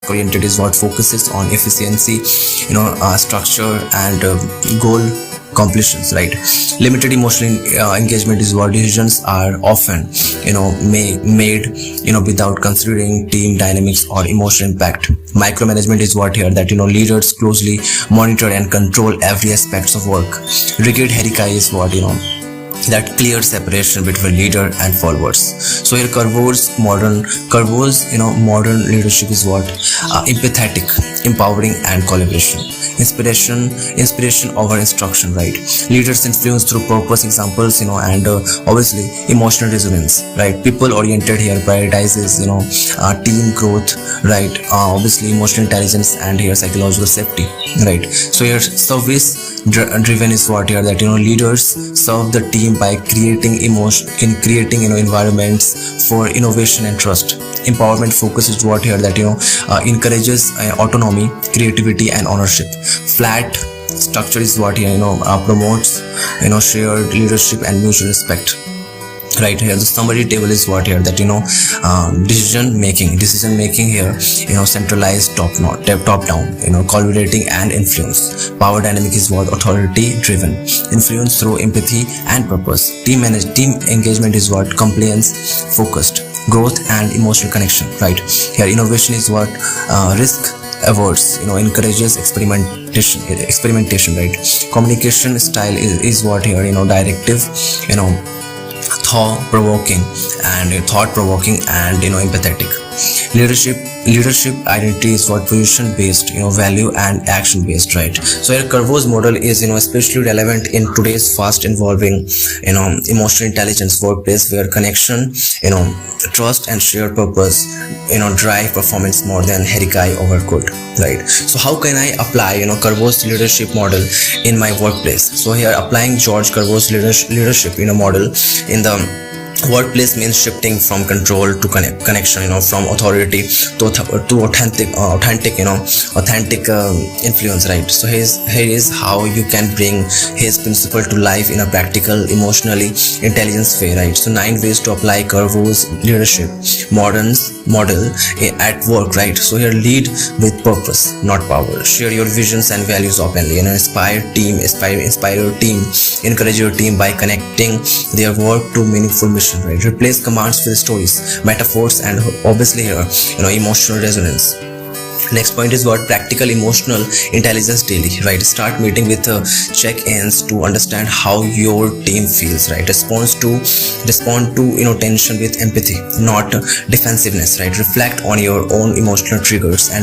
oriented is what focuses on efficiency, structure and goal completions, right? Limited emotional engagement is what decisions are often made without considering team dynamics or emotional impact. Micromanagement is what here that leaders closely monitor and control every aspects of work. Rigid hierarchy is what that clear separation between leader and followers. So here Carvol's modern leadership is what empathetic, empowering and collaboration. Inspiration over instruction, right? Leaders influence through purpose, examples, and obviously emotional resonance, right? People oriented here prioritizes team growth, right? Obviously emotional intelligence and here psychological safety, right? So here service driven is what here that leaders serve the team by creating environments for innovation and trust. Empowerment focus is what here that encourages autonomy, creativity and ownership. Flat structure is what here promotes shared leadership and mutual respect. Right here the summary table is what here that decision making here centralized top down, collaborating and influence. Power dynamic is what authority driven, influence through empathy and purpose. Team engagement is what compliance focused, growth and emotional connection, right? Here innovation is what risk averse, encourages experimentation, right? Communication style is what here directive, thought provoking and empathetic. Leadership identity is what position based, value and action based, right? So here Carvol's model is especially relevant in today's fast evolving emotional intelligence workplace, where connection, trust and shared purpose drive performance more than hierarchy over code, right? So how can I apply Carvol's leadership model in my workplace? So here applying George Carvol's leadership model in the workplace means shifting from control to connection, from authority to authentic influence, right? So here is how you can bring his principle to life in a practical, emotionally intelligence way, right? So 9 ways to apply Carvol's leadership model at work, right? So here lead with purpose, not power. Share your visions and values openly, inspire your team, encourage your team by connecting their work to meaningful mission, right? Replace commands with stories, metaphors and obviously here emotional resonance. Next point is what practical emotional intelligence daily, right? Start meeting with check-ins to understand how your team feels, right? Respond to tension with empathy, not defensiveness, right? Reflect on your own emotional triggers and